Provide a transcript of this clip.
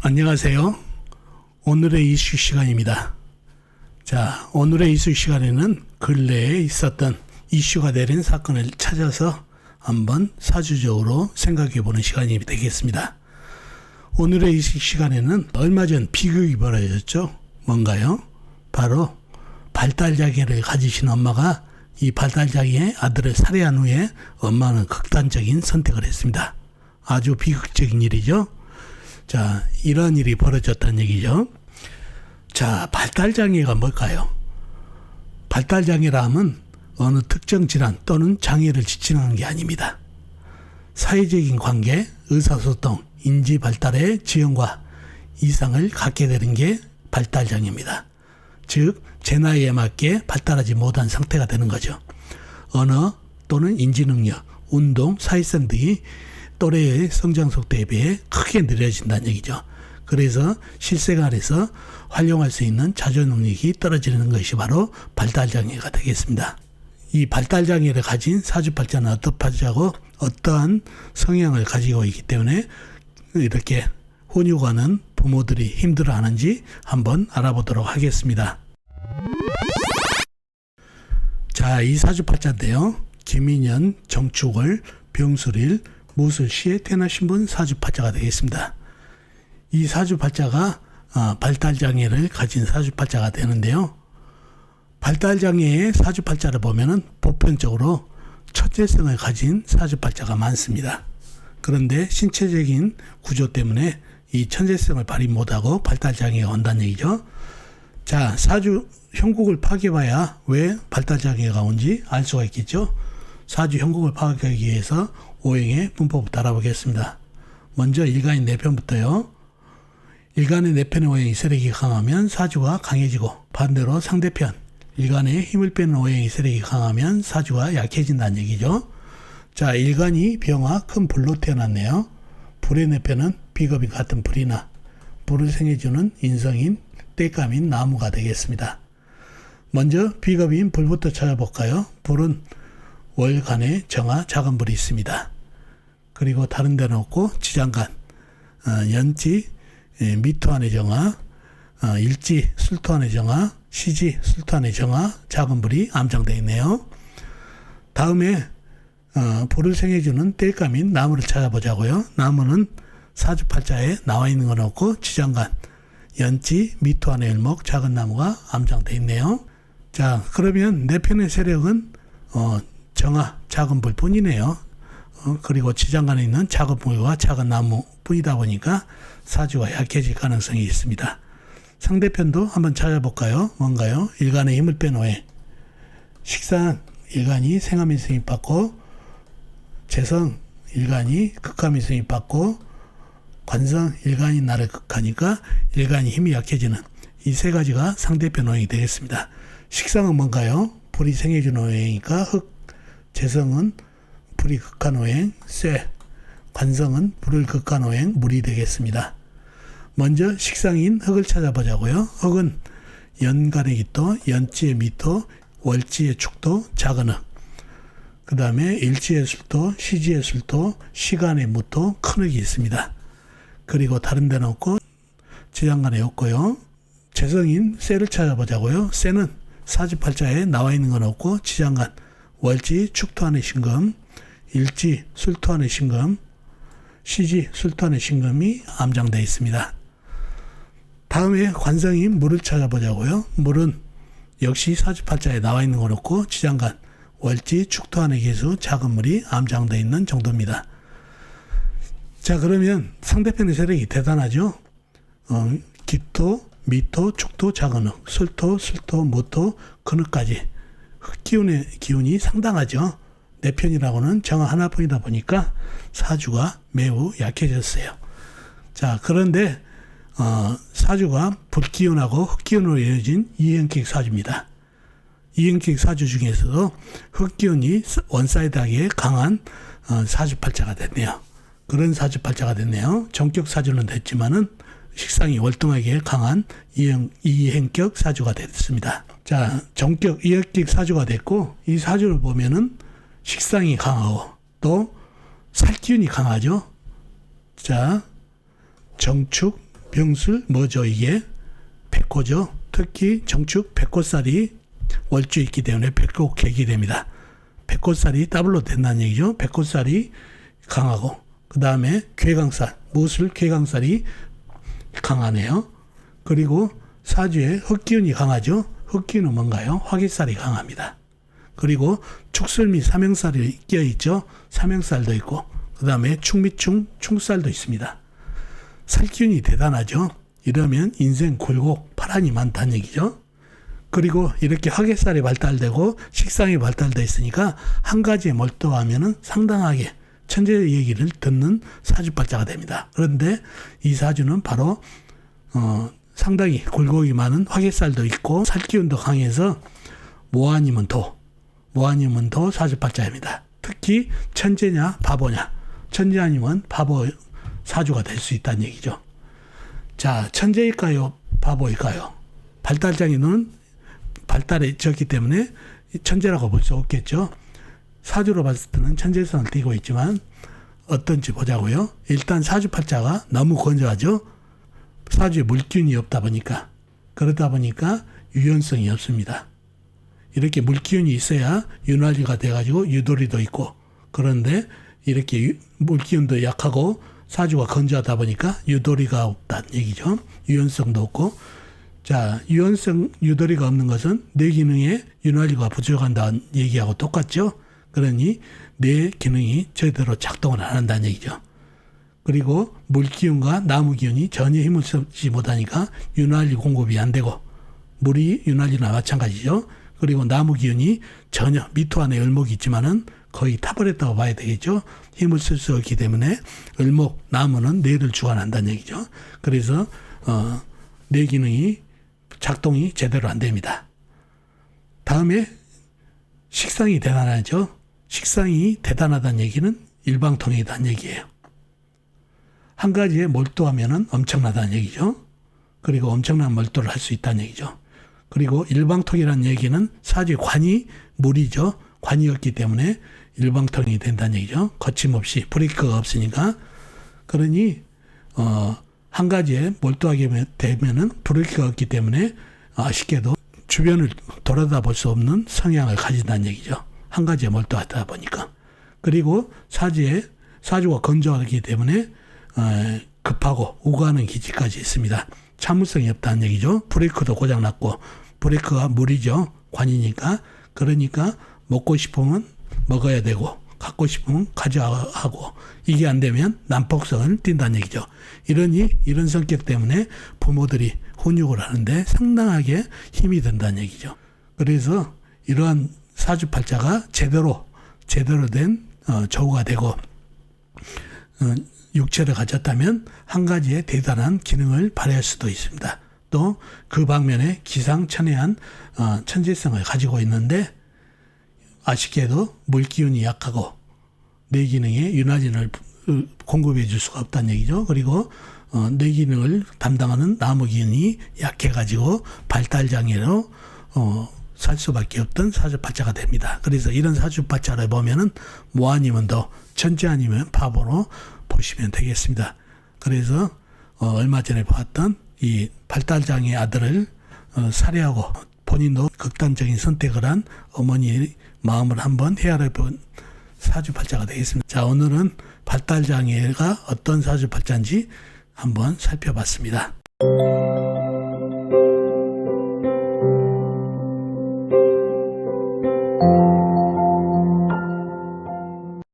안녕하세요. 오늘의 이슈 시간입니다. 자, 오늘의 이슈 시간에는 근래에 있었던 이슈가 되는 사건을 찾아서 한번 사주적으로 생각해 보는 시간이 되겠습니다. 오늘의 이슈 시간에는 얼마 전 비극이 벌어졌죠. 뭔가요? 바로 발달장애를 가지신 엄마가 이 발달장애 아들을 살해한 후에 엄마는 극단적인 선택을 했습니다. 아주 비극적인 일이죠. 자, 이런 일이 벌어졌다는 얘기죠. 자, 발달장애가 뭘까요? 발달장애라 하면 어느 특정 질환 또는 장애를 지칭하는 게 아닙니다. 사회적인 관계, 의사소통, 인지 발달의 지연과 이상을 갖게 되는 게 발달장애입니다. 즉, 제 나이에 맞게 발달하지 못한 상태가 되는 거죠. 언어 또는 인지능력, 운동, 사회성 등이 또래의 성장 속도에 비해 크게 느려진다는 얘기죠. 그래서 실생활에서 활용할 수 있는 자조 능력이 떨어지는 것이 바로 발달장애가 되겠습니다. 이 발달장애를 가진 사주팔자는 어떠한 성향을 가지고 있기 때문에 이렇게 혼유가는 부모들이 힘들어하는지 한번 알아보도록 하겠습니다. 자, 이 사주팔자인데요. 김인년, 정축월, 병술일, 무술시에 태어나신 분 사주팔자가 되겠습니다. 이 사주팔자가 발달장애를 가진 사주팔자가 되는데요. 발달장애의 사주팔자를 보면은 보편적으로 천재성을 가진 사주팔자가 많습니다. 그런데 신체적인 구조 때문에 이 천재성을 발휘 못하고 발달장애가 온다는 얘기죠. 자, 사주 형국을 파악해봐야 왜 발달장애가 온지 알 수가 있겠죠. 사주 형국을 파악하기 위해서 오행의 문법부터 알아보겠습니다. 먼저 일간의 내편부터요. 일간의 내편의 오행이 세력이 강하면 사주가 강해지고, 반대로 상대편 일간의 힘을 빼는 오행이 세력이 강하면 사주가 약해진다는 얘기죠. 자, 일간이 병화 큰 불로 태어났네요. 불의 내편은 비겁이 같은 불이나 불을 생해주는 인성인 땔감인 나무가 되겠습니다. 먼저 비겁인 불부터 찾아볼까요? 불은 월간에 정화 작은 불이 있습니다. 그리고 다른 데는 없고 지장간, 연지, 미토안의 정화, 일지, 술토안의 정화, 시지, 술토안의 정화 작은 불이 암장되어 있네요. 다음에 불을 생해주는 땔감인 나무를 찾아보자고요. 나무는 사주팔자에 나와 있는 건 없고 지장간, 연지, 미토안의 일목 작은 나무가 암장되어 있네요. 자, 그러면 내 편의 세력은 정화 작은 불뿐이네요. 그리고 지장간에 있는 작은 불과 작은 나무 뿐이다 보니까 사주가 약해질 가능성이 있습니다. 상대편도 한번 찾아볼까요? 뭔가요? 일간의 힘을 뺀 오행. 식상 일간이 생암의 승인 받고, 재성 일간이 극함의 승인 받고, 관성 일간이 나를 극하니까 일간이 힘이 약해지는 이 세 가지가 상대편 오행이 되겠습니다. 식상은 뭔가요? 불이 생해주는 오행이니까 흑, 재성은 불이 극한 오행, 쇠, 관성은 불을 극한 오행, 물이 되겠습니다. 먼저 식상인 흑을 찾아보자고요. 흑은 연간의 기토, 연지의 미토, 월지의 축토, 작은 흑. 그 다음에 일지의 술토, 시지의 술토, 시간의 무토, 큰 흑이 있습니다. 그리고 다른 데는 없고 지장간에 없고요. 재성인 쇠를 찾아보자고요. 쇠는 사주팔자에 나와 있는 건 없고 지장간, 월지, 축토안의 신금, 일지, 술토안의 신금, 시지, 술토안의 신금이 암장되어 있습니다. 다음에 관성인 물을 찾아보자고요. 물은 역시 사주팔자에 나와 있는 건 없고 지장간, 월지, 축토안의 개수, 작은 물이 암장되어 있는 정도입니다. 자, 그러면 상대편의 세력이 대단하죠. 기토, 미토, 축토, 작은 흑, 술토, 무토, 근흑까지 흑기운의 기운이 상당하죠. 내 편이라고는 정화 하나뿐이다 보니까 사주가 매우 약해졌어요. 자, 그런데 사주가 불기운하고 흑기운으로 이어진 이행킥 사주입니다. 이행킥 사주 중에서도 흑기운이 원사이드하게 강한 사주팔자가 됐네요. 그런 사주팔자가 됐네요. 정격 사주는 됐지만은 식상이 월등하게 강한 이행격 사주가 됐습니다. 자, 정격 이행격 사주가 됐고, 이 사주를 보면은 식상이 강하고 또 살기운이 강하죠. 자, 정축, 병술 뭐죠? 이게 백호죠. 특히 정축 백호살이 월주에 있기 때문에 백호객이 됩니다. 백호살이 더블로 된다는 얘기죠. 백호살이 강하고 그 다음에 괴강살, 무술 괴강살이 강하네요. 그리고 사주에 흑기운이 강하죠. 흑기운은 뭔가요? 화기살이 강합니다. 그리고 축술 및 삼형살이 껴있죠. 삼형살도 있고 그 다음에 충미충, 충살도 있습니다. 살기운이 대단하죠. 이러면 인생 굴곡, 파란이 많다는 얘기죠. 그리고 이렇게 화개살이 발달되고 식상이 발달되어 있으니까 한 가지에 몰두하면 상당하게 천재 얘기를 듣는 사주팔자가 됩니다. 그런데 이 사주는 바로 상당히 굴곡이 많은 화개살도 있고 살기운도 강해서 뭐 아니면 도 사주팔자입니다. 특히 천재냐 바보냐, 천재 아니면 바보 사주가 될 수 있다는 얘기죠. 자, 천재일까요? 바보일까요? 발달장애는 발달해졌기 때문에 천재라고 볼 수 없겠죠. 사주로 봤을 때는 천재성을 띠고 있지만 어떤지 보자고요. 일단 사주팔자가 너무 건조하죠. 사주에 물기운이 없다 보니까, 그러다 보니까 유연성이 없습니다. 이렇게 물기운이 있어야 윤활유가 돼가지고 유도리도 있고, 그런데 이렇게 물기운도 약하고 사주가 건조하다 보니까 유도리가 없다는 얘기죠. 유연성도 없고. 자, 유연성, 유도리가 없는 것은 뇌 기능에 윤활유가 부족한다는 얘기하고 똑같죠. 그러니 뇌 기능이 제대로 작동을 안 한다는 얘기죠. 그리고 물기운과 나무기운이 전혀 힘을 쓰지 못하니까 윤활유 공급이 안 되고, 물이 윤활유나 마찬가지죠. 그리고 나무기운이 전혀 미토 안에 을목이 있지만은 거의 타버렸다고 봐야 되겠죠. 힘을 쓸 수 없기 때문에 을목, 나무는 뇌를 주관한다는 얘기죠. 그래서 뇌 기능이 작동이 제대로 안 됩니다. 다음에 식상이 대단하죠. 식상이 대단하다는 얘기는 일방통행이다는 얘기예요. 한 가지에 몰두하면 엄청나다는 얘기죠. 그리고 엄청난 몰두를 할 수 있다는 얘기죠. 그리고 일방통이라는 얘기는 사주의 관이 물이죠. 관이었기 때문에 일방통이 된다는 얘기죠. 거침없이 브레이크가 없으니까. 그러니 한 가지에 몰두하게 되면은 브레이크가 없기 때문에 아쉽게도 주변을 돌아다볼 수 없는 성향을 가진다는 얘기죠. 한 가지에 몰두하다 보니까. 그리고 사주가 건조하기 때문에 급하고 오가는 기질까지 있습니다. 참을성이 없다는 얘기죠. 브레이크도 고장났고, 브레이크가 물이죠. 관이니까. 그러니까 먹고 싶으면 먹어야 되고, 갖고 싶으면 가져야 하고, 이게 안 되면 난폭성을 띈다는 얘기죠. 이런 성격 때문에 부모들이 훈육을 하는데 상당하게 힘이 든다는 얘기죠. 그래서 이러한 사주팔자가 제대로 된 조우가 되고 육체를 가졌다면 한 가지의 대단한 기능을 발휘할 수도 있습니다. 또 그 방면에 기상천외한 천재성을 가지고 있는데 아쉽게도 물기운이 약하고 뇌 기능에 윤활진을 공급해 줄 수가 없다는 얘기죠. 그리고 뇌 기능을 담당하는 나무기운이 약해가지고 발달장애로 살 수밖에 없던 사주팔자가 됩니다. 그래서 이런 사주팔자를 보면은 뭐 아니면 더, 천재 아니면 바보로 보시면 되겠습니다. 그래서 얼마 전에 봤던 이 발달장애 아들을 살해하고 본인도 극단적인 선택을 한 어머니의 마음을 한번 헤아려 본 사주팔자가 되겠습니다. 자, 오늘은 발달장애가 어떤 사주팔자인지 한번 살펴봤습니다.